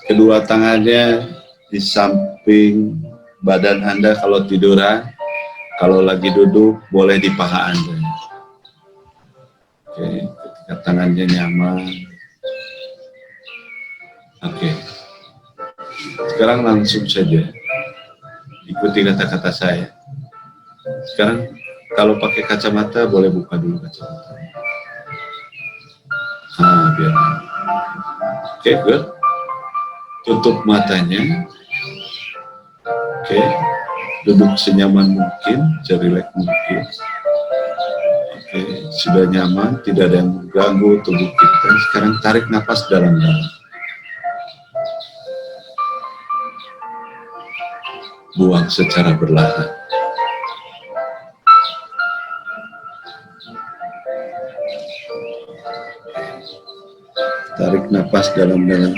Kedua tangannya di samping badan Anda kalau tiduran. Kalau lagi duduk, boleh di paha Anda. Oke, ketika tangannya nyaman. Oke. Sekarang langsung saja ikuti kata-kata saya. Sekarang kalau pakai kacamata boleh buka dulu kacamata. Biar. Oke, good. Tutup matanya. Oke. Duduk senyaman mungkin, serileks mungkin. Oke, sudah nyaman, tidak ada yang mengganggu tubuh kita. Sekarang tarik nafas dalam-dalam. Buang secara perlahan. Tarik nafas dalam-dalam.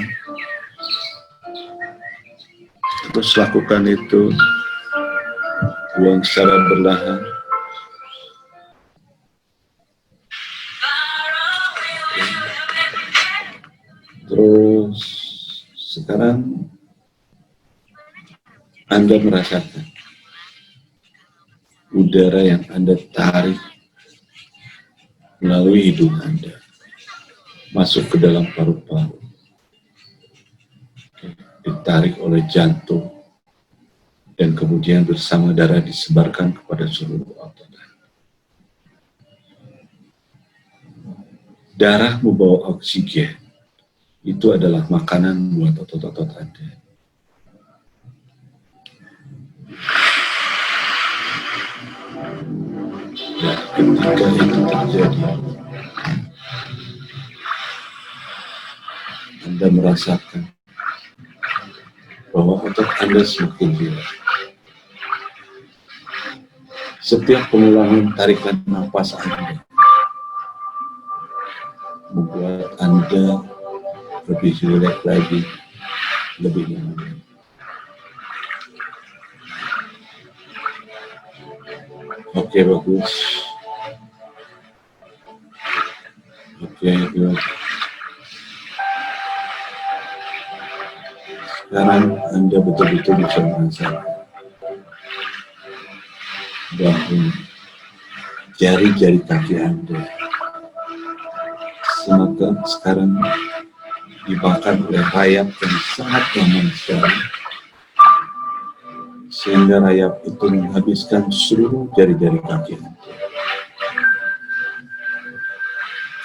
Terus lakukan itu. Buang secara perlahan. Terus sekarang Anda merasakan udara yang Anda tarik melalui hidung Anda masuk ke dalam paru-paru, ditarik oleh jantung, dan kemudian bersama darah disebarkan kepada seluruh otot. Darah membawa oksigen, itu adalah makanan buat otot-otot Anda. Dan ketika itu terjadi, Anda merasakan bahwa otot Anda semakin rileks. Setiap pengulangan tarikan nafas Anda membuat Anda lebih rileks lagi, lebih nyaman. Oke, bagus. Oke, good. Sekarang Anda betul-betul bisa merasakan bahwa jari-jari kaki Anda sekarang dimakan oleh rayap yang sangat nyaman sekali, sehingga rayap itu menghabiskan seluruh jari-jari kaki Anda.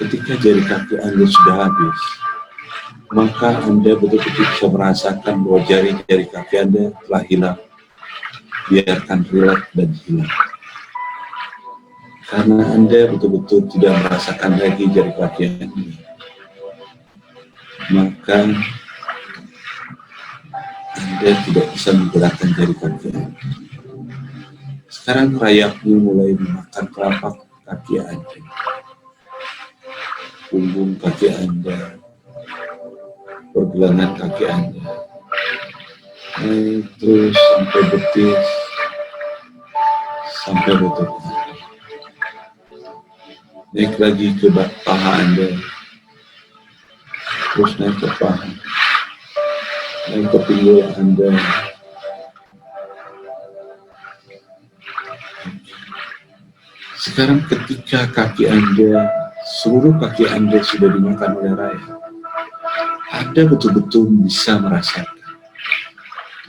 Ketika jari kaki Anda sudah habis, maka Anda betul-betul bisa merasakan bahwa jari-jari kaki Anda telah hilang. Biarkan rileks dan hilang. Karena Anda betul-betul tidak merasakan lagi jari kaki Anda, maka Anda tidak bisa menggerakkan jari kaki Anda. Sekarang rayapnya mulai memakan telapak kaki Anda, punggung kaki Anda, pergelangan kaki Anda, naik terus sampai betis, sampai lutut Anda. Naik lagi ke paha Anda, terus naik ke paha, naik ke pinggul Anda. Sekarang ketika kaki Anda, seluruh kaki Anda sudah dimakan oleh rayap, Anda betul-betul bisa merasakan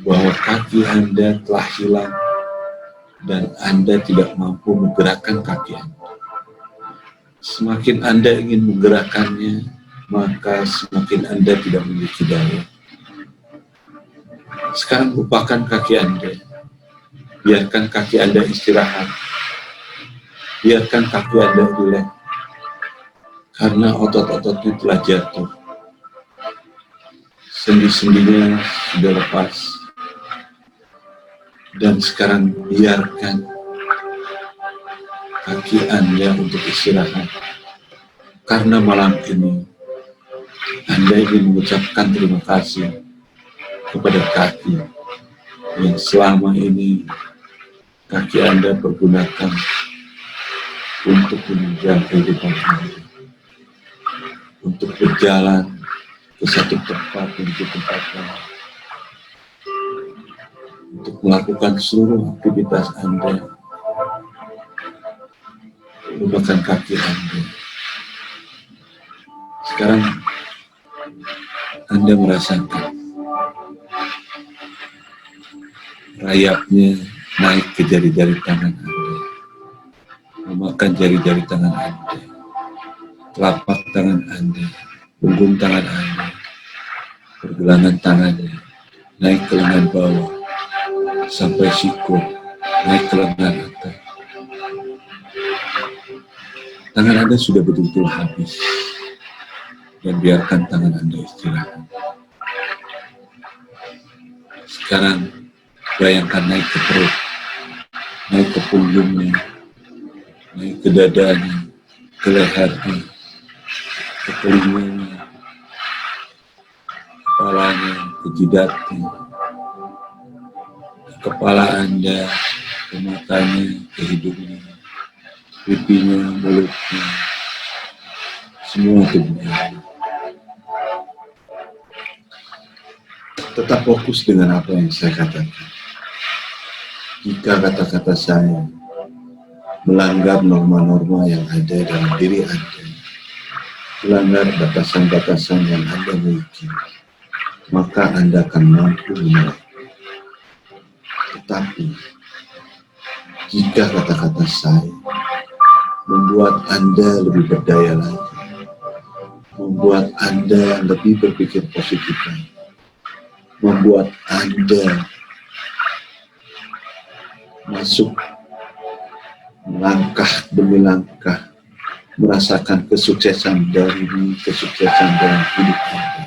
bahwa kaki Anda telah hilang dan Anda tidak mampu menggerakkan kaki Anda. Semakin Anda ingin menggerakkannya, maka semakin Anda tidak memiliki daya. Sekarang lupakan kaki Anda. Biarkan kaki Anda istirahat. Biarkan kaki Anda rileks. Karena otot-ototnya telah jatuh. Sendi-sendinya sudah lepas. Dan sekarang biarkan kaki Anda untuk istirahat. Karena malam ini Anda ingin mengucapkan terima kasih kepada kaki yang selama ini kaki Anda pergunakan untuk menunjang kehidupan Anda, untuk berjalan ke satu tempat yang ditempatkan untuk melakukan seluruh aktivitas Anda, menggunakan kaki Anda. Sekarang Anda merasakan rayapnya naik ke jari-jari tangan Anda, memakan jari-jari tangan Anda, telapak tangan Anda, punggung tangan Anda, pergelangan tangannya, naik ke lengan bawah, sampai siku, naik ke lengan atas. Tangan Anda sudah betul-betul habis, dan biarkan tangan Anda istirahat. Sekarang, bayangkan naik ke perut, naik ke punggungnya, naik ke dadanya, ke lehernya, ke telinganya, kepalanya, ke jidatnya, ke kepala Anda, ke matanya, ke hidungnya, pipinya, mulutnya, semua tubuhnya. Tetap fokus dengan apa yang saya katakan. Jika kata-kata saya melanggar norma-norma yang ada dalam diri Anda, melanggar batasan-batasan yang Anda miliki, maka Anda akan mampu menolak. Tetapi, jika kata-kata saya membuat Anda lebih berdaya lagi, membuat Anda lebih berpikir positif lagi, membuat Anda masuk langkah demi langkah merasakan kesuksesan dari kesuksesan dalam hidup Anda.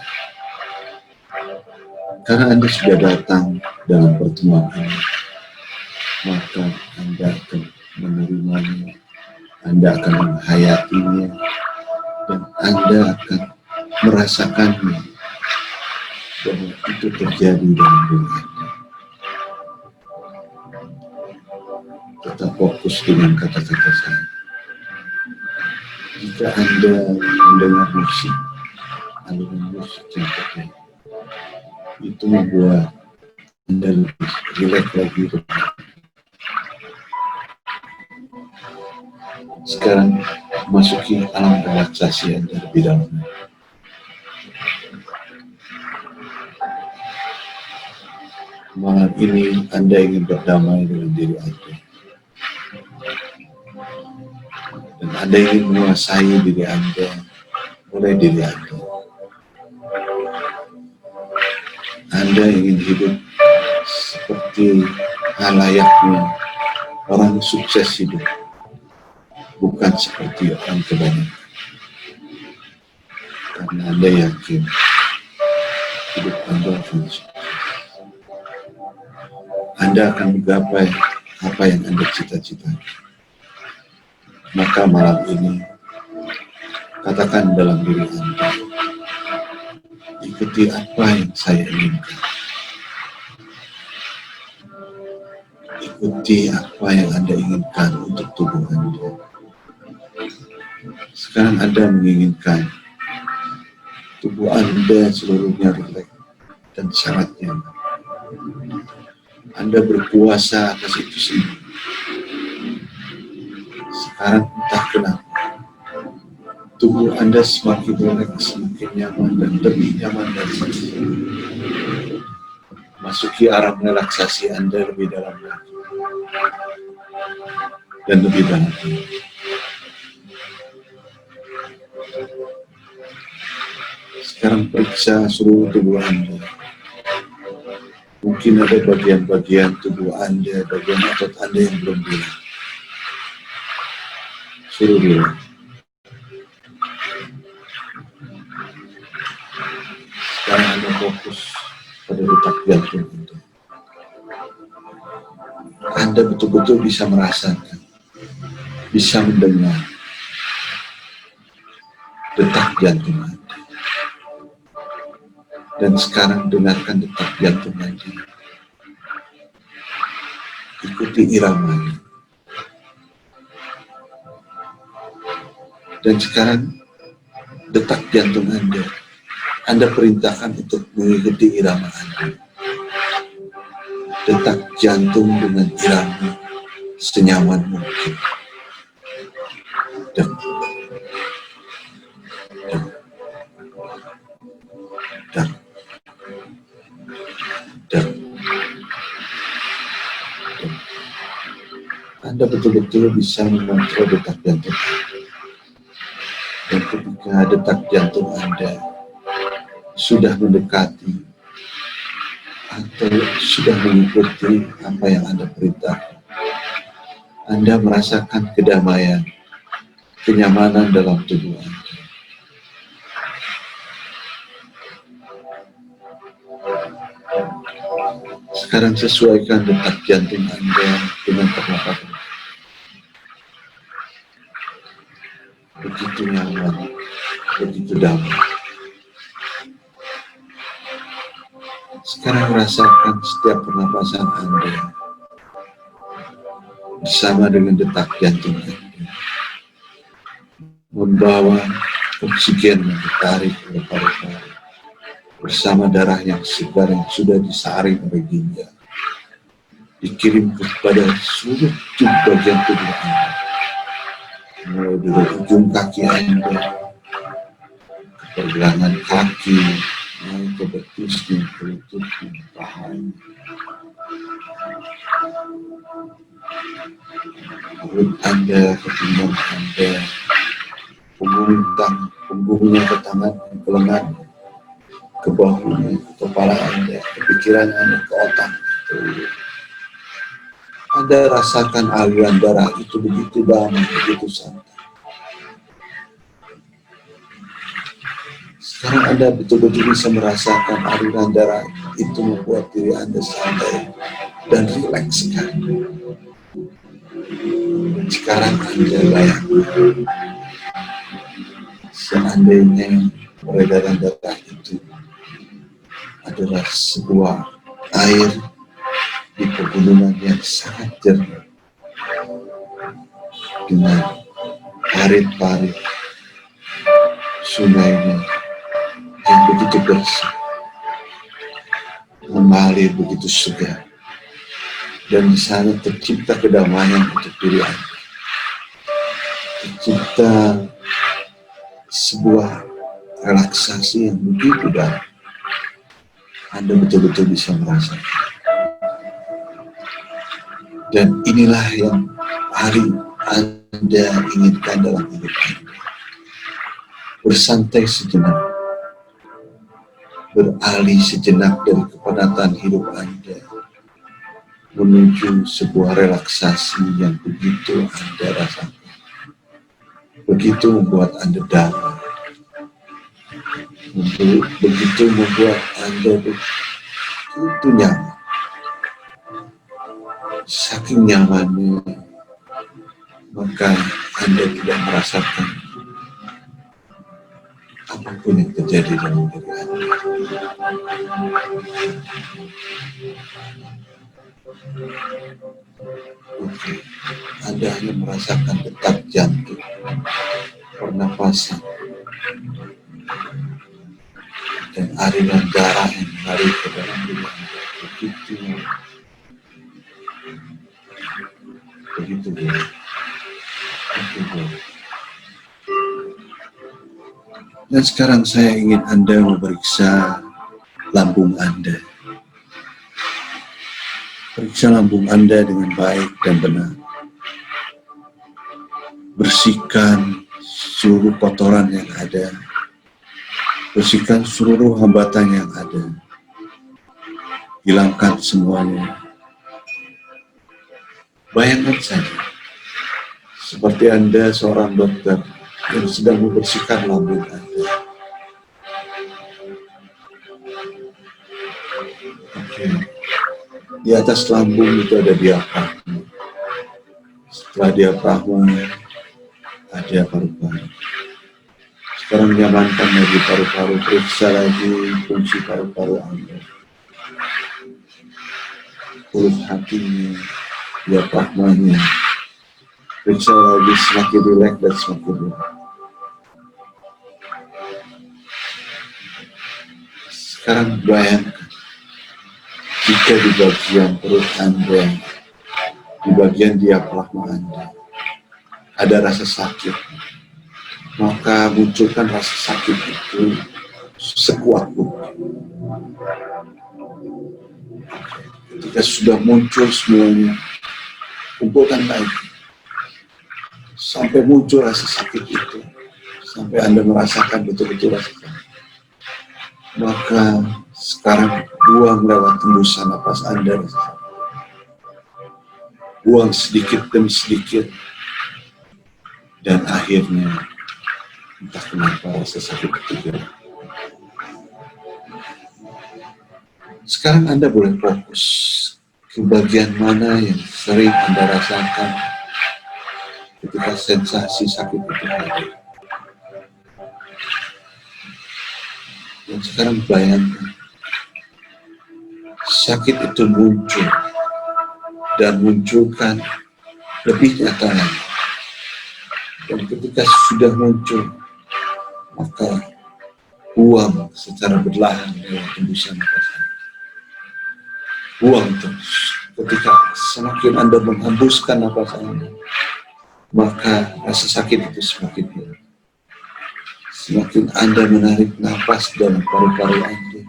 Karena Anda sudah datang dalam pertemuan ini, maka Anda akan menerimanya, Anda akan menghayatinya, dan Anda akan merasakannya bahwa itu terjadi dalam diri Anda. Tetap fokus dengan kata-kata saya. Jika Anda mendengar musik, alunan musik yang terjadi, itu membuat Anda lebih rileks lagi. Sekarang masuki alam relaksasi Anda lebih dalam. Malam ini Anda ingin berdamai dengan diri Anda, dan Anda ingin menguasai diri Anda, mulai diri Anda. Anda ingin hidup seperti layaknya orang sukses hidup, bukan seperti orang kebanyakan. Karena Anda yakin hidup Anda akan sukses. Anda akan menggapai apa yang Anda cita-citakan. Maka malam ini, katakan dalam diri Anda, ikuti apa yang saya inginkan. Ikuti apa yang Anda inginkan untuk tubuh Anda. Sekarang Anda menginginkan tubuh Anda seluruhnya rileks dan sangat nyaman. Anda berkuasa atas itu sendiri. Sekarang entah kenapa, tubuh Anda semakin rileks, semakin nyaman, dan lebih nyaman dari sebelumnya. Masuki arah relaksasi Anda lebih dalam lagi, dan lebih dalam lagi. Sekarang periksa seluruh tubuh Anda. Mungkin ada bagian-bagian tubuh Anda, bagian otot Anda yang belum bilang. Suruh bilang. Sekarang Anda fokus pada detak jantung Anda. Anda betul-betul bisa merasakan, bisa mendengar detak jantung Anda. Dan sekarang dengarkan detak jantung Anda. Ikuti iramanya. Dan sekarang detak jantung Anda Anda perintahkan untuk mengikuti irama Anda. Detak jantung dengan irama senyaman mungkin. Dek, dek, dek, dek. Anda betul-betul bisa mengontrol detak jantung. Dan ketika detak jantung Anda sudah mendekati atau sudah mengikuti apa yang Anda perintahkan, Anda merasakan kedamaian, kenyamanan dalam tubuh Anda. Sekarang sesuaikan detak jantung Anda dengan pernapasan. Begitu nyaman, begitu damai. Sekarang rasakan setiap pernapasan Anda bersama dengan detak jantung Anda membawa oksigen yang ditarik oleh paru-paru bersama darah yang segar yang sudah disaring oleh ginjal dikirim kepada seluruh bagian tubuh Anda, mulai dari ujung kaki Anda ke pergelangan kaki, naik ke betisnya, ke lututnya, pahanya, perut Anda, ke pinggang Anda, punggungnya ke tangan, ke lengan, ke bahunya, ke kepala Anda, ke pikiran Anda, ke otak. Anda rasakan aliran darah itu begitu damai, begitu santai. Sekarang Anda betul-betul bisa merasakan aliran darah itu membuat diri Anda santai dan rileks sekali. Sekarang Anda bayangkan, seandainya peredaran darah itu adalah sebuah air di pegunungan yang sangat jernih dengan parit-parit sungainya yang begitu bersih, mengalir begitu segar, dan di sana tercipta kedamaian untuk diri Anda, tercipta sebuah relaksasi yang begitu dalam. Anda betul-betul bisa merasakan. Dan inilah yang paling Anda inginkan dalam hidup Anda. Bersantai sejenak, beralih sejenak dari kepenatan hidup Anda menuju sebuah relaksasi yang begitu Anda rasakan. Begitu membuat Anda damai. Begitu membuat Anda begitu nyaman. Saking nyamannya, maka Anda tidak merasakan apapun yang terjadi dalam diri Anda. Oke, Anda hanya merasakan detak jantung, pernapasan, dan aliran darah yang mengalir ke dalam diri Anda. Begitu boleh. Dan sekarang saya ingin Anda memeriksa lambung Anda. Periksa lambung Anda dengan baik dan benar. Bersihkan seluruh kotoran yang ada. Bersihkan seluruh hambatan yang ada. Hilangkan semuanya. Bayangkan saja, seperti Anda seorang dokter yang sedang membersihkan lambung Anda. Oke. Di atas lambung itu ada diafragma. Setelah diafragma, ada paru-paru. Sekarang nyamankan lagi paru-paru, periksa lagi fungsi paru-paru Anda. Urus hatinya, diafragmanya. Periksa lagi, semakin rileks dan semakin rileks. Sekarang bayangkan, jika di bagian perut Anda, di bagian diafragma Anda, ada rasa sakit, maka munculkan rasa sakit itu sekuat mungkin. Ketika sudah muncul semuanya, kumpulkan lagi, sampai muncul rasa sakit itu, sampai Anda merasakan betul-betul rasa sakit. Maka sekarang buang lewat tembusan napas Anda, buang sedikit demi sedikit, dan akhirnya entah kenapa rasa sakit itu hilang. Sekarang Anda boleh fokus ke bagian mana yang sering Anda rasakan ketika sensasi sakit itu hadir. Dan sekarang bayangkan, sakit itu muncul dan munculkan lebih nyata lagi. Dan ketika sudah muncul, maka buang secara berlahan lewat tembusan napas. Buang terus. Ketika semakin Anda menghembuskan napas Anda, maka rasa sakit itu semakin hilang. Semakin Anda menarik napas dalam paru-paru Anda,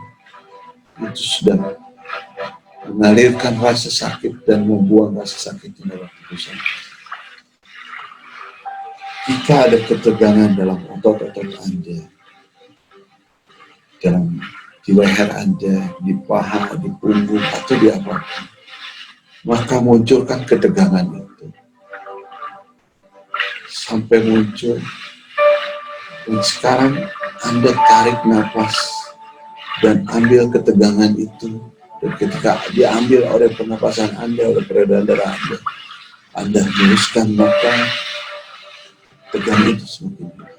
itu sudah mengalirkan rasa sakit dan membuang rasa sakit lewat tembusan. Jika ada ketegangan dalam otot-otot Anda, di leher Anda, di paha, di punggung, atau di apapun, maka munculkan ketegangan itu. Sampai muncul, dan sekarang Anda tarik nafas dan ambil ketegangan itu. Dan ketika diambil oleh pernapasan Anda, oleh peredaran darah Anda hembuskan, maka tegangan itu semakin hilang.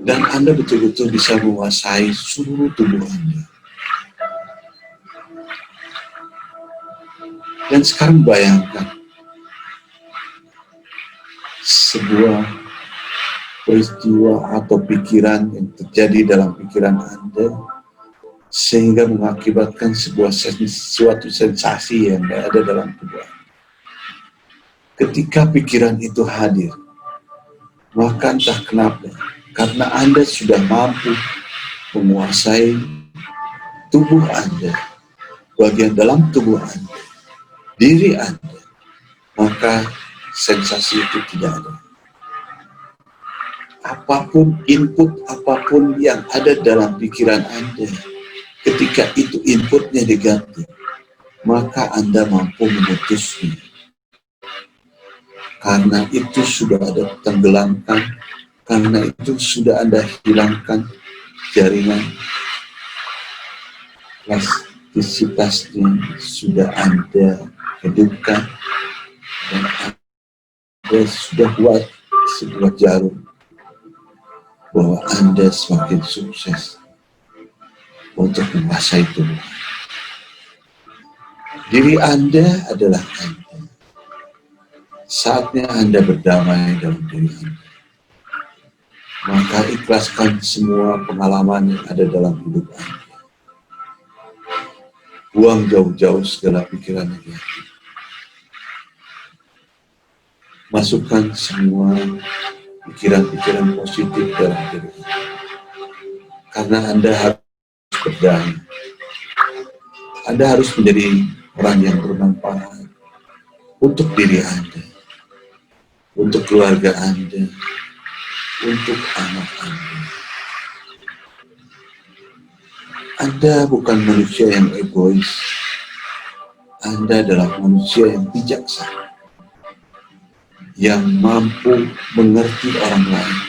Dan Anda betul-betul bisa menguasai seluruh tubuh Anda. Dan sekarang bayangkan sebuah peristiwa atau pikiran yang terjadi dalam pikiran Anda sehingga mengakibatkan suatu sensasi yang ada dalam tubuh Anda. Ketika pikiran itu hadir, maka entah kenapa, karena Anda sudah mampu menguasai tubuh Anda, bagian dalam tubuh Anda, diri Anda, maka sensasi itu tidak ada. Apapun input, apapun yang ada dalam pikiran Anda, ketika itu inputnya negatif, maka Anda mampu memutusnya. Karena itu sudah ada tenggelamkan, karena itu sudah Anda hilangkan jaringan plastisitasnya, sudah Anda hidupkan, dan Anda sudah buat sebuah jarum bahwa Anda semakin sukses untuk menguasai tubuh. Diri Anda adalah Anda. Saatnya Anda berdamai dalam diri Anda. Maka ikhlaskan semua pengalaman yang ada dalam hidup Anda. Buang jauh-jauh segala pikiran negatif. Masukkan semua pikiran-pikiran positif dalam diri Anda. Karena Anda harus berdaya. Anda harus menjadi orang yang bermanfaat untuk diri Anda, untuk keluarga Anda, untuk anak Anda. Anda bukan manusia yang egois. Anda adalah manusia yang bijaksana, yang mampu mengerti orang lain,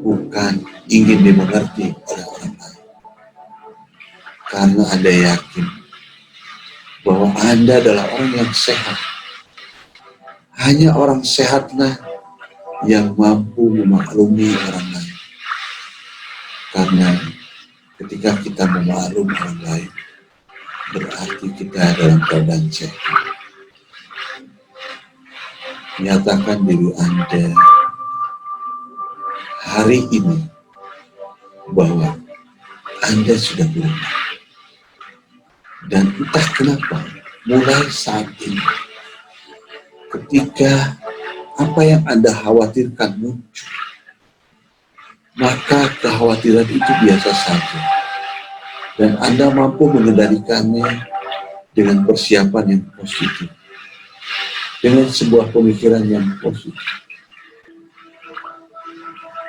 bukan ingin dimengerti oleh orang lain. Karena Anda yakin bahwa Anda adalah orang yang sehat. Hanya orang sehatlah yang mampu memaklumi orang lain. Karena ketika kita memaklumi orang lain, berarti kita dalam keadaan sehat. Nyatakan diri Anda hari ini bahwa Anda sudah berubah. Dan entah kenapa, mulai saat ini, ketika apa yang Anda khawatirkan muncul, maka kekhawatiran itu biasa saja. Dan Anda mampu mengendalikannya dengan persiapan yang positif. Dengan sebuah pemikiran yang positif.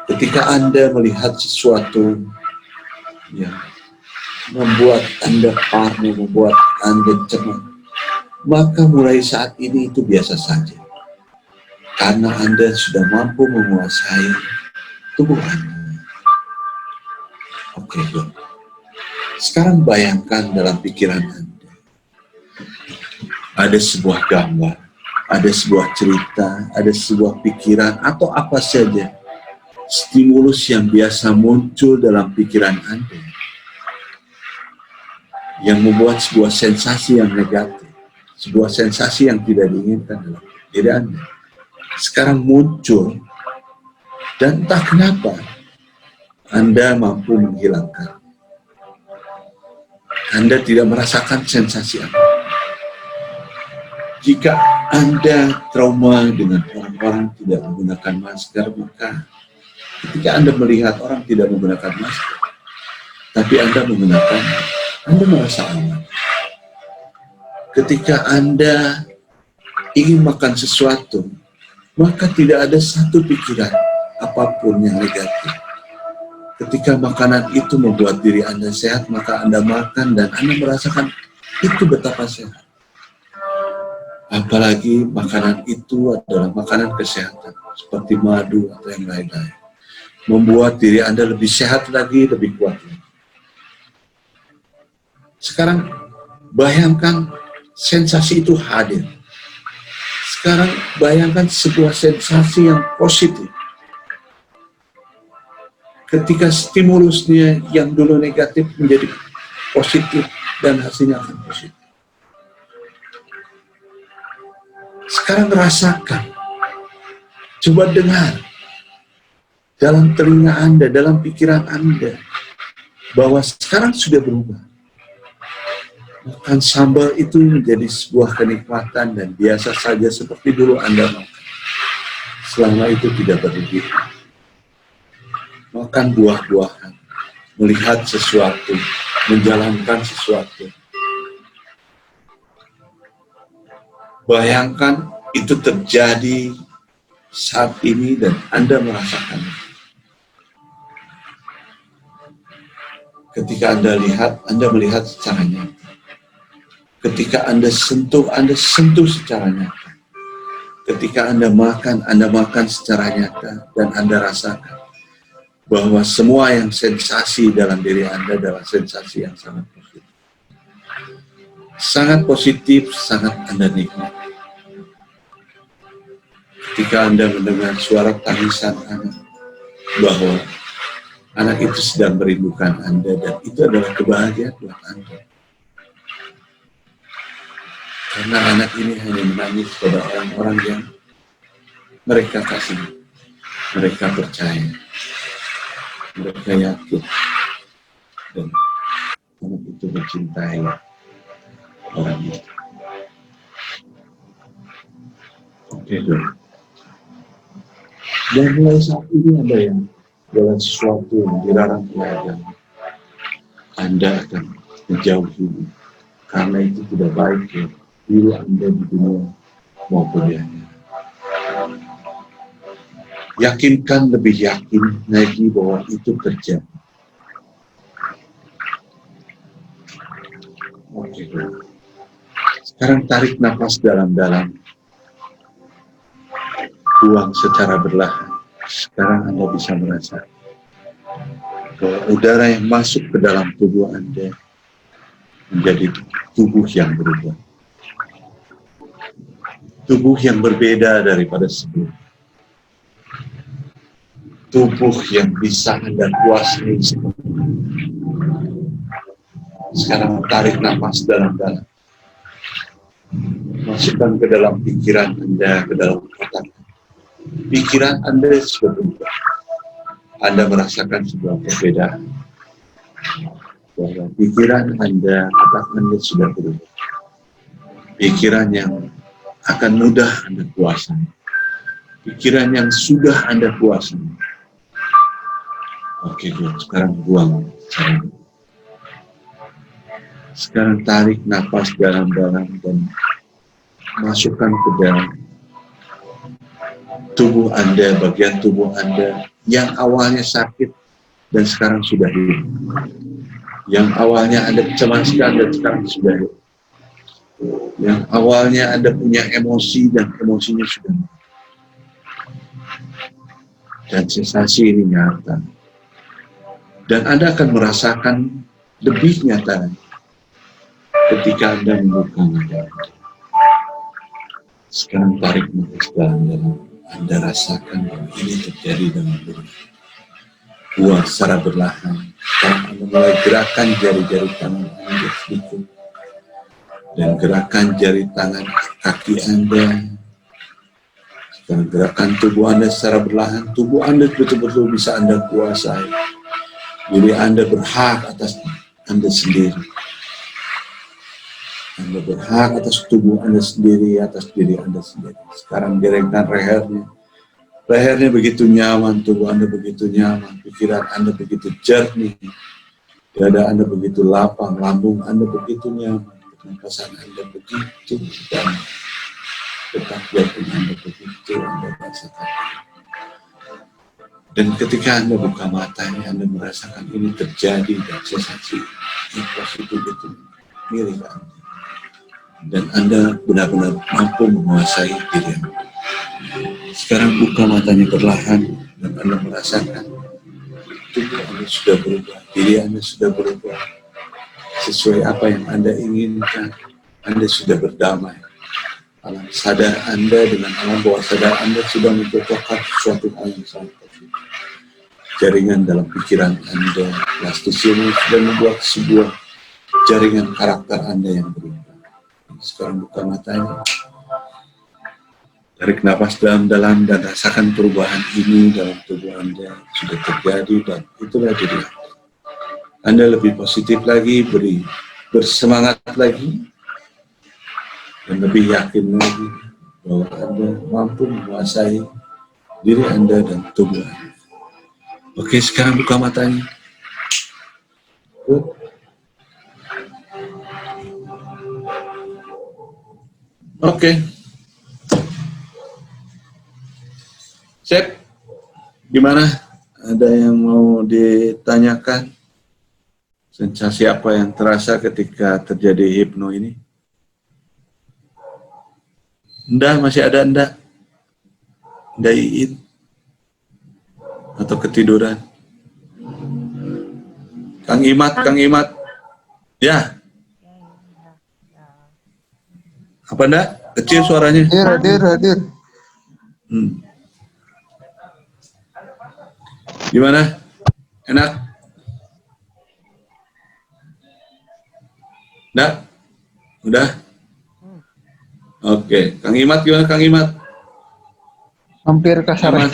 Ketika Anda melihat sesuatu yang membuat Anda parno, membuat Anda cemas, maka mulai saat ini itu biasa saja. Karena Anda sudah mampu menguasai tubuh Anda. Oke, Dok. Sekarang bayangkan dalam pikiran Anda. Ada sebuah gambar, ada sebuah cerita, ada sebuah pikiran, atau apa saja. Stimulus yang biasa muncul dalam pikiran Anda. Yang membuat sebuah sensasi yang negatif. Sebuah sensasi yang tidak diinginkan dalam diri Anda. Sekarang muncul, dan entah kenapa Anda mampu menghilangkan. Anda tidak merasakan sensasi apa. Jika Anda trauma dengan orang-orang tidak menggunakan masker, maka ketika Anda melihat orang tidak menggunakan masker, tapi Anda menggunakan, Anda merasa aman. Ketika Anda ingin makan sesuatu, maka tidak ada satu pikiran apapun yang negatif. Ketika makanan itu membuat diri Anda sehat, maka Anda makan dan Anda merasakan itu betapa sehat. Apalagi makanan itu adalah makanan kesehatan, seperti madu atau yang lain-lain. Membuat diri Anda lebih sehat lagi, lebih kuat lagi. Sekarang bayangkan sensasi itu hadir. Sekarang bayangkan sebuah sensasi yang positif. Ketika stimulusnya yang dulu negatif menjadi positif dan hasilnya akan positif. Sekarang rasakan, coba dengar dalam telinga Anda, dalam pikiran Anda, bahwa sekarang sudah berubah. Makan sambal itu menjadi sebuah kenikmatan dan biasa saja seperti dulu Anda makan. Selama itu tidak berlebihan. Makan buah-buahan, melihat sesuatu, menjalankan sesuatu. Bayangkan itu terjadi saat ini dan Anda merasakannya. Ketika Anda lihat, Anda melihat secara nyata. Ketika Anda sentuh secara nyata. Ketika Anda makan secara nyata dan Anda rasakan bahwa semua yang sensasi dalam diri Anda adalah sensasi yang sangat positif. Sangat positif, sangat Anda nikmati. Ketika Anda mendengar suara tangisan anak, bahwa anak itu sedang merindukan Anda dan itu adalah kebahagiaan buat Anda. Karena anak ini hanya menangis pada orang-orang yang mereka kasih, mereka percaya. Mereka yakin dan anak itu mencintai orang itu. Oke, Dok. Dan mulai saat ini ada yang dalam sesuatu yang dilarang oleh agama, Anda akan menjauhi, karena itu tidak baik ya, diri Anda di dunia maupun di akhirat. Yakinkan, lebih yakin lagi bahwa itu terjadi. Oke. Sekarang tarik nafas dalam-dalam. Buang secara perlahan. Sekarang Anda bisa merasa bahwa udara yang masuk ke dalam tubuh Anda menjadi tubuh yang berubah. Tubuh yang berbeda daripada sebelumnya. Tubuh yang bisa Anda kuasai. Sekarang tarik nafas dalam-dalam. Masukkan ke dalam pikiran Anda, ke dalam otak. Pikiran Anda sudah berubah. Anda merasakan sebuah perbedaan. pikiran Anda, otak Anda sudah berubah. Pikiran yang akan mudah Anda kuasai. Pikiran yang sudah Anda kuasai. Oke, sekarang buang. Sekarang tarik nafas dalam-dalam dan masukkan ke dalam tubuh Anda, bagian tubuh Anda yang awalnya sakit dan sekarang sudah hidup. Yang awalnya Anda cemaskan dan sekarang sudah hidup. Yang awalnya Anda punya emosi dan emosinya sudah hidup. Dan sensasi ini nyata. Dan Anda akan merasakan lebih nyata ketika Anda membuka mata. Sekarang tarik nafas dalam-dalam. Anda rasakan bahwa ini terjadi dalam diri. Buang secara berlahan. Sekarang Anda mulai gerakan jari-jari tangan Anda sedikit. Dan gerakan jari tangan kaki Anda. Sekarang gerakan tubuh Anda secara berlahan. Tubuh Anda betul-betul bisa Anda kuasai. Diri Anda berhak atas Anda sendiri. Anda berhak atas tubuh Anda sendiri, atas diri Anda sendiri. Sekarang gerakkan lehernya. Lehernya begitu nyaman, tubuh Anda begitu nyaman, pikiran Anda begitu jernih, dada Anda begitu lapang, lambung Anda begitu nyaman, pernapasan Anda begitu damai, detak jantung Anda begitu Anda rasakan. Dan ketika Anda buka matanya, Anda merasakan ini terjadi dan sensasi yang positif itu milik Anda. Dan Anda benar-benar mampu menguasai diri Anda. Sekarang buka matanya perlahan dan Anda merasakan tubuh Anda sudah berubah, diri Anda sudah berubah. Sesuai apa yang Anda inginkan, Anda sudah berdamai. Alam sadar Anda dengan alam bawah sadar Anda sudah mencocokkan sesuatu hal yang sangat positif. Jaringan dalam pikiran Anda, plastisisme sudah membuat sebuah jaringan karakter Anda yang berubah. Sekarang buka matanya, tarik nafas dalam-dalam dan rasakan perubahan ini dalam tubuh Anda sudah terjadi dan itulah diri Anda. Anda lebih positif lagi, bersemangat lagi, dan lebih yakin lagi bahwa Anda mampu menguasai diri Anda dan tubuh Anda. Oke, sekarang buka matanya. Oke. Sip. Gimana? Ada yang mau ditanyakan? Sensasi apa yang terasa ketika terjadi hipno ini? Enggak, masih ada enggak? Enggak Iin? Atau ketiduran? Kang Imat. Ya. Apa enggak? Kecil suaranya. Hadir. Gimana? Enak? Enggak? Udah? Oke. Kang Imat gimana Kang Imat? Hampir kasaran.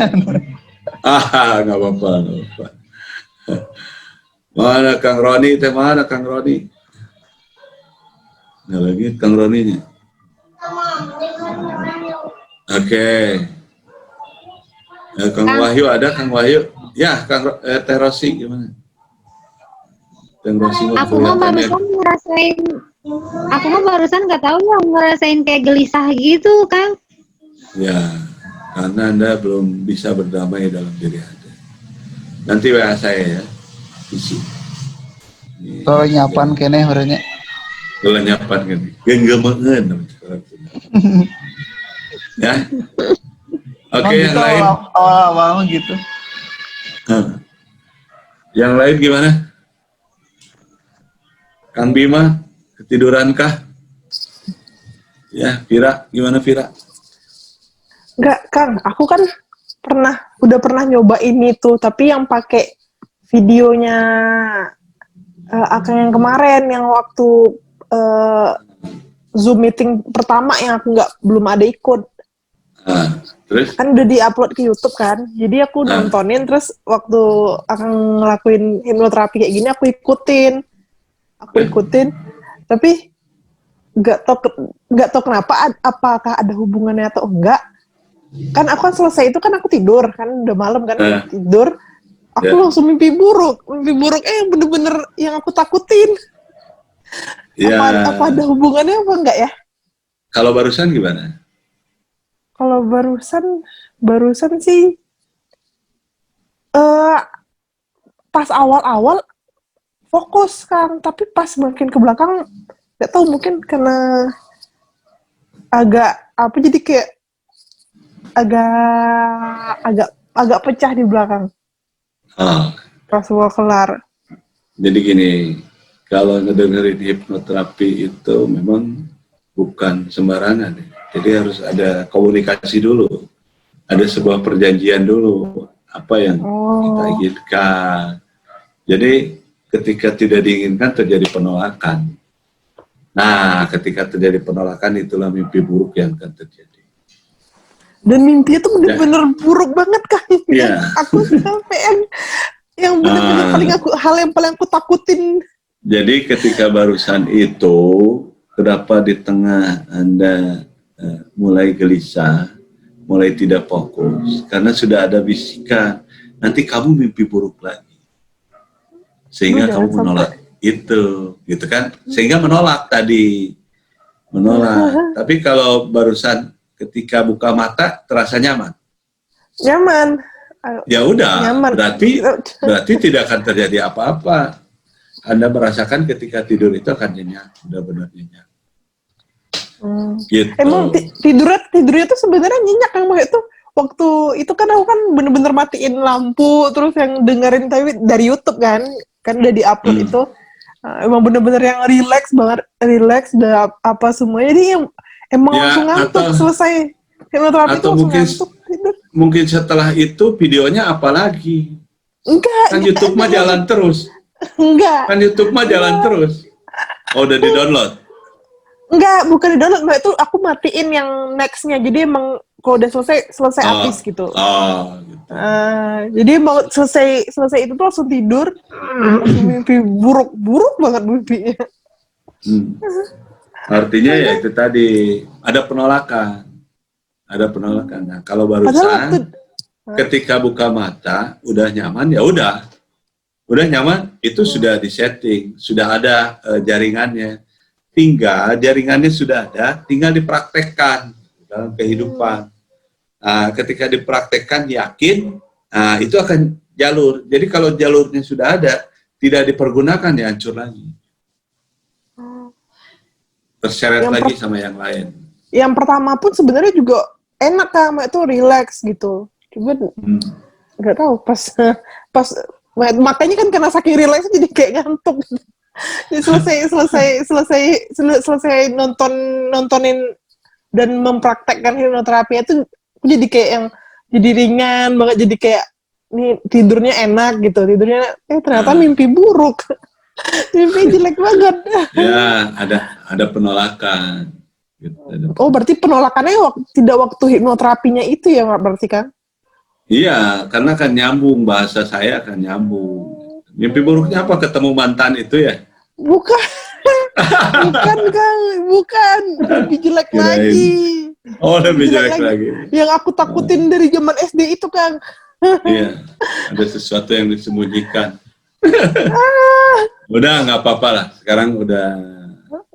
Nggak apa-apa. Mana Kang Roni? Mana Kang Roni? Nah lagi Kang Roninya. Oke. Kang Wahyu ada Kang Wahyu? Ya, Kang Teh Rosi gimana? Teh Rosi aku mah barusan nggak tahu ya ngerasain kayak gelisah gitu, Kang. Ya, karena Anda belum bisa berdamai dalam diri Anda. Nanti WA saya ya. Isi. Kalau nyapan kene horenya. Kalau nyapan kan. Genggemengen. Ya. Oke, yang gitu, lain. Awal-awal gitu. Yang lain gimana? Kang Bima, ketidurankah? Ya, Vira, gimana Vira? Enggak, Kang, aku kan udah pernah nyoba ini tuh, tapi yang pakai videonya Akang yang kemarin, yang waktu Zoom meeting pertama yang aku belum ada ikut. Terus? Kan udah di-upload ke YouTube kan, jadi aku nontonin, terus waktu Akang ngelakuin hipnoterapi kayak gini, aku ikutin. aku ikutin, tapi nggak tahu kenapa, apakah ada hubungannya atau enggak. Kan aku kan selesai itu kan aku tidur, kan udah malam kan, tidur, aku langsung mimpi buruk yang bener-bener yang aku takutin. Apa ada hubungannya apa enggak ya? Kalau barusan gimana? Kalau barusan sih pas awal-awal fokus kan, tapi pas makin ke belakang nggak tahu, mungkin karena agak apa, jadi kayak agak pecah di belakang pas semua kelar. Jadi gini, kalau ngedengerin hipnoterapi itu memang bukan sembarangan. Jadi harus ada komunikasi dulu, ada sebuah perjanjian dulu, apa yang kita inginkan. Jadi ketika tidak diinginkan terjadi penolakan. Nah, ketika terjadi penolakan itulah mimpi buruk yang akan terjadi. Dan mimpi itu benar-benar buruk banget kan. Iya. Aku sampean yang benar-benar hal yang paling aku takutin. Jadi ketika barusan itu, kenapa di tengah Anda mulai gelisah, mulai tidak fokus, karena sudah ada bisikan, nanti kamu mimpi buruk lagi. Sehingga kamu menolak itu, gitu kan? Sehingga menolak tadi. Menolak. Tapi kalau barusan ketika buka mata terasa nyaman. Nyaman. Ya udah, berarti tidak akan terjadi apa-apa. Anda merasakan ketika tidur itu akan nyenyak, benar-benar nyenyak. Gitu. Emang tidurnya tuh sebenarnya nyenyak kan, itu waktu itu kan aku kan bener-bener matiin lampu, terus yang dengerin tapi dari YouTube kan udah di-upload itu. Emang bener-bener yang relax banget, udah apa semuanya, jadi emang langsung ngantuk selesai hipnoterapi itu, langsung ngantuk tidur. Mungkin setelah itu videonya apa lagi? Enggak. Kan YouTube mah jalan terus. Enggak. Kan YouTube mah jalan terus. Oh, udah di-download? Enggak, bukan di-download, Mbak. Itu aku matiin yang next-nya. Jadi emang kalau udah selesai habis gitu. Gitu. Jadi emang selesai itu tuh langsung tidur. Langsung mimpi buruk banget mimpinya. Artinya ya itu tadi, ada penolakan. Nah, kalau barusan ketika buka mata udah nyaman, ya udah nyaman, itu sudah disetting, sudah ada jaringannya. Tinggal jaringannya sudah ada, tinggal dipraktekkan dalam kehidupan. Ketika dipraktekkan yakin, itu akan jalur. Jadi kalau jalurnya sudah ada, tidak dipergunakan, ya hancur lagi. Terseret lagi sama yang lain. Yang pertama pun sebenarnya juga enak kan, itu relax gitu. Cuma nggak tahu pas makanya kan karena saking relax jadi kayak ngantuk. Jadi selesai nontonin dan mempraktekkan hipnoterapi itu jadi kayak yang jadi ringan banget, jadi kayak nih tidurnya enak gitu, ternyata mimpi buruk. Mimpi jelek banget. Ya, ada penolakan. Gitu. Oh, berarti penolakannya tidak waktu hipnoterapinya itu ya, Mbak, berarti kan? Iya, karena kan nyambung, bahasa saya akan nyambung. Mimpi buruknya apa? Ketemu mantan itu ya? Bukan. Bukan. Lebih jelek lagi. Oh, lebih jelek lagi. Yang aku takutin dari zaman SD itu, Kang. Iya, ada sesuatu yang disembunyikan. Udah, nggak apa-apa lah. Sekarang udah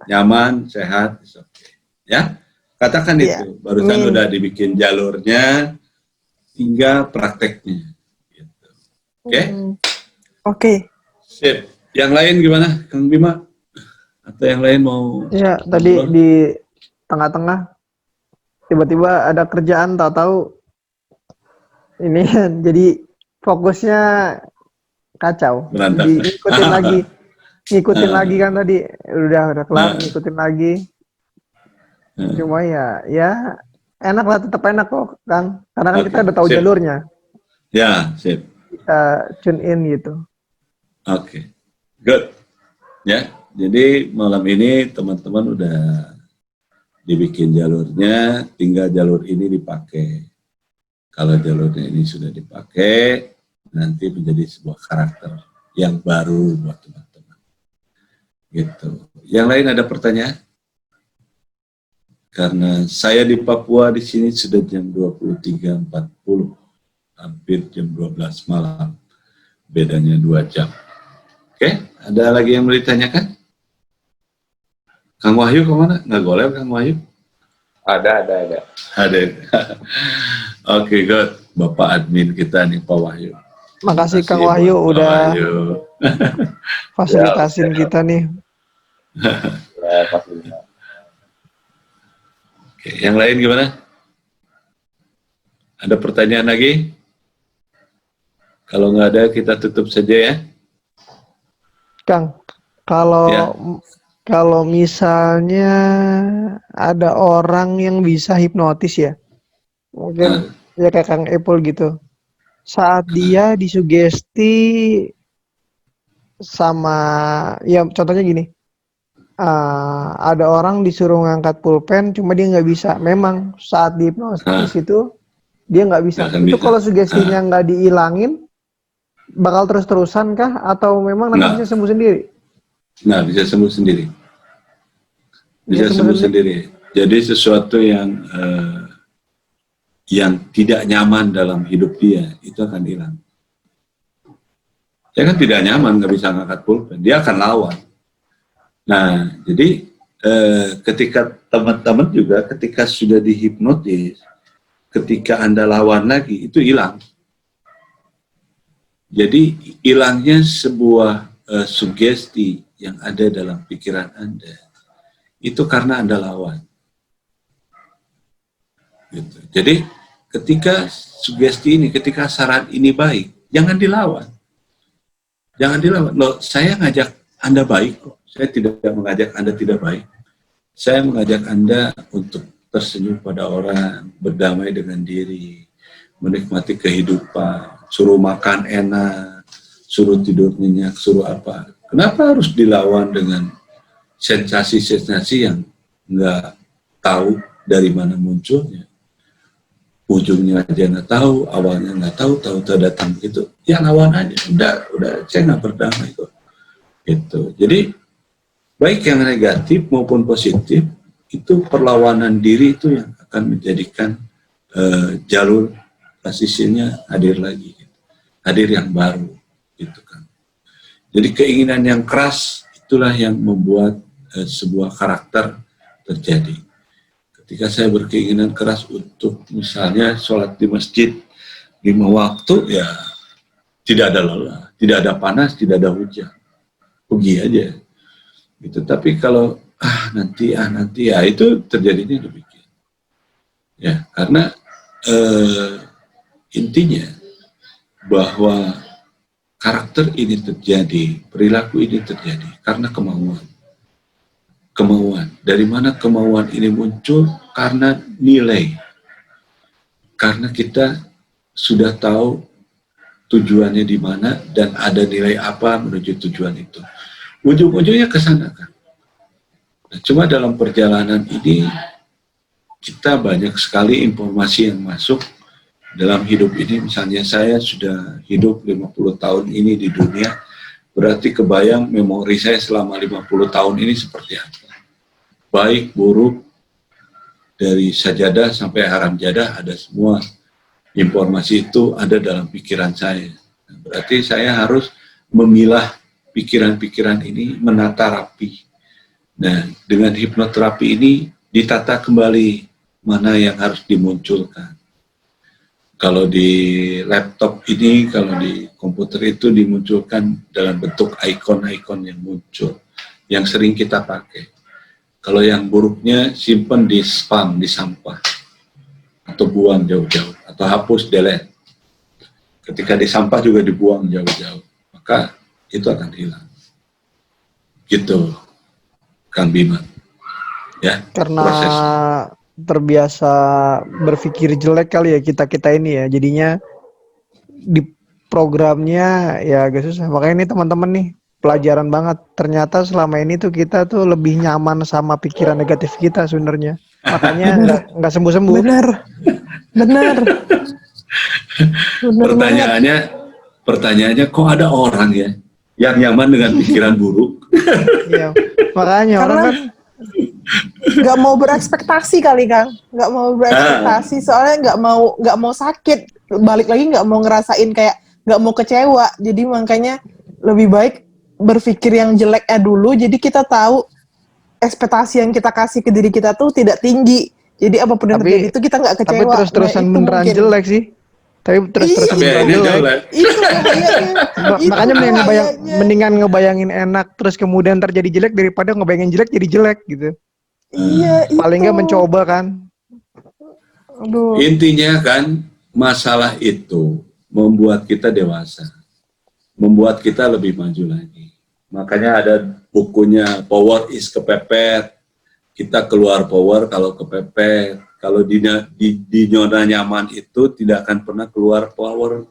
nyaman, sehat, okay. Ya, katakan itu. Barusan udah dibikin jalurnya, tinggal prakteknya. Gitu. Oke? Oke. Sip. Yang lain gimana, Kang Bima? Atau yang lain mau? Ya, tadi di tengah-tengah tiba-tiba ada kerjaan, tahu-tahu ini jadi fokusnya kacau. Berantakan. Ngikutin lagi kan tadi udah kelar, ngikutin lagi. Cuma ya enak lah, tetap enak kok, Kang. Karena kan kita udah tahu jalurnya. Ya, sip. Kita tune in gitu. Oke. Good. Ya, jadi malam ini teman-teman udah dibikin jalurnya, tinggal jalur ini dipakai. Kalau jalurnya ini sudah dipakai, nanti menjadi sebuah karakter yang baru buat teman-teman. Gitu. Yang lain ada pertanyaan? Karena saya di Papua di sini sudah jam 23.40, hampir jam 12 malam, bedanya 2 jam. Oke, ada lagi yang mau ditanyakan? Kang Wahyu kemana? Nggak golep Kang Wahyu? Ada. Ada. Oke, good. Bapak admin kita nih, Pak Wahyu. Makasih Kang buat Wahyu Pak udah Wahyu. fasilitasin kita nih. Ya, pasti. Oke, yang lain gimana? Ada pertanyaan lagi? Kalau nggak ada, kita tutup saja ya. Kang, kalau Ya. kalau misalnya ada orang yang bisa hipnotis ya, mungkin ya kayak Kang Epul gitu. Saat dia disugesti sama, ya contohnya gini, ada orang disuruh ngangkat pulpen, cuma dia nggak bisa. Memang saat dihipnotis itu dia nggak bisa. Nggak akan Itu bisa. kalau sugestinya nggak dihilangin, bakal terus-terusan kah? Atau memang nanti Nggak. bisa sembuh sendiri? Nah, bisa sembuh sendiri. Bisa sembuh sendiri. Jadi sesuatu yang tidak nyaman dalam hidup dia, itu akan hilang. Dia kan tidak nyaman, nggak bisa ngangkat pulpen, dia akan lawan. Nah, jadi ketika teman-teman juga, ketika sudah dihipnotis, ketika Anda lawan lagi, itu hilang. Jadi hilangnya sebuah sugesti yang ada dalam pikiran Anda, itu karena Anda lawan. Gitu. Jadi ketika sugesti ini, ketika saran ini baik, jangan dilawan. Jangan dilawan. Loh, saya ngajak Anda baik kok. Saya tidak mengajak Anda tidak baik. Saya mengajak Anda untuk tersenyum pada orang, berdamai dengan diri, menikmati kehidupan, suruh makan enak, suruh tidur nyenyak, suruh apa. Kenapa harus dilawan dengan sensasi-sensasi yang nggak tahu dari mana munculnya? Ujungnya aja nggak tahu, awalnya nggak tahu, tahu datang gitu. Ya lawan aja, udah saya nggak berdamai kok. Gitu. Jadi baik yang negatif maupun positif itu perlawanan diri itu yang akan menjadikan jalur transisinya hadir lagi, gitu. Hadir yang baru, gitu kan. Jadi keinginan yang keras itulah yang membuat sebuah karakter terjadi. Ketika saya berkeinginan keras untuk misalnya sholat di masjid 5 waktu, ya tidak ada lelah, tidak ada panas, tidak ada hujan, pergi aja. Gitu. Tapi kalau nanti ya itu terjadinya demikian. Ya, karena intinya bahwa karakter ini terjadi, perilaku ini terjadi karena kemauan. Kemauan. Dari mana kemauan ini muncul? Karena nilai. Karena kita sudah tahu tujuannya di mana dan ada nilai apa menuju tujuan itu. Ujung-ujungnya ke sana kan. Nah, cuma dalam perjalanan ini kita banyak sekali informasi yang masuk dalam hidup ini. Misalnya saya sudah hidup 50 tahun ini di dunia, berarti kebayang memori saya selama 50 tahun ini seperti apa. Baik, buruk, dari sajadah sampai haram jadah, ada semua informasi itu ada dalam pikiran saya. Berarti saya harus memilah pikiran-pikiran ini, menata rapi. Nah, dengan hipnoterapi ini ditata kembali mana yang harus dimunculkan. Kalau di laptop ini, kalau di komputer itu dimunculkan dalam bentuk ikon-ikon yang muncul, yang sering kita pakai. Kalau yang buruknya simpan di spam, di sampah, atau buang jauh-jauh, atau hapus, delete. Ketika di sampah juga dibuang jauh-jauh, maka itu akan hilang. Gitu, Kang Bima. Ya, Karena proses. terbiasa berpikir jelek kali ya kita ini ya, jadinya di programnya ya agak susah. Makanya ini teman-teman nih pelajaran banget. Ternyata selama ini tuh kita tuh lebih nyaman sama pikiran negatif kita sebenarnya. Makanya nggak sembuh-sembuh. Benar. Pertanyaannya kok ada orang ya yang nyaman dengan pikiran buruk? Iya. Makanya orang Karena kan nggak mau berekspektasi kali Kang, nggak mau berekspektasi soalnya nggak mau sakit, balik lagi nggak mau ngerasain kayak nggak mau kecewa, jadi makanya lebih baik berpikir yang jeleknya dulu, jadi kita tahu ekspektasi yang kita kasih ke diri kita tuh tidak tinggi, jadi apapun yang terjadi itu kita nggak kecewa. tapi terus-terusan Nah, itu beneran mungkin. jelek sih. Tapi terus-terusan Tapi ya beneran ini jelek. jelek. Itu bahayanya. Itu Makanya bahayanya. mendingan ngebayangin enak terus kemudian terjadi jelek daripada ngebayangin jelek jadi jelek gitu. Iya, Paling itu. nggak mencoba kan. Aduh. Intinya kan masalah itu membuat kita dewasa, membuat kita lebih maju lagi. Makanya ada bukunya Power is Kepepet. Kita keluar power kalau kepepet. Kalau di zona nyaman itu tidak akan pernah keluar power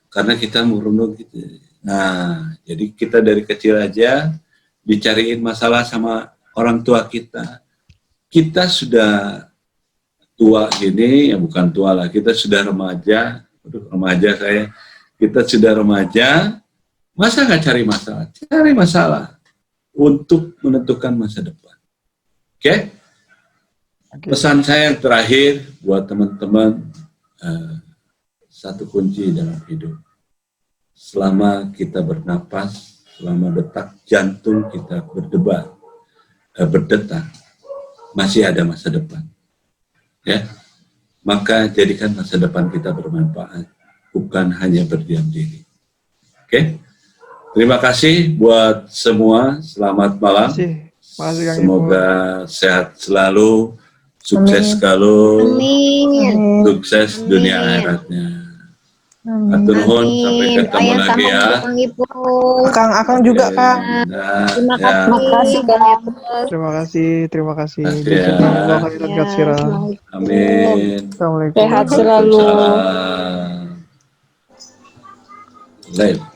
karena kita merunduk gitu. Nah, jadi kita dari kecil aja dicariin masalah sama orang tua kita. Kita sudah tua gini, ya bukan tua lah, kita sudah remaja. Aduh, remaja saya. Kita sudah remaja, masa nggak cari masalah? Cari masalah untuk menentukan masa depan. Oke? Pesan saya yang terakhir buat teman-teman, satu kunci dalam hidup. Selama kita bernapas, selama detak jantung kita berdetak, masih ada masa depan. Ya, maka jadikan masa depan kita bermanfaat, bukan hanya berdiam diri. Oke? Terima kasih buat semua. Selamat malam. Makasih Kang Semoga sehat selalu, sukses Amin. selalu, Amin. sukses dunia Amin. akhiratnya. Atur nuhun, sampai Amin. ketemu Ayah lagi sama ya. Kang Ibu. Akang juga Kang. Nah, Terima ya. kasih. Terima kasih. Terima kasih ya. Jazakumullah khairan Ya, katsiran. Assalamualaikum. Amin. Assalamualaikum. Sehat selalu. Waalaikumsalam. Lain.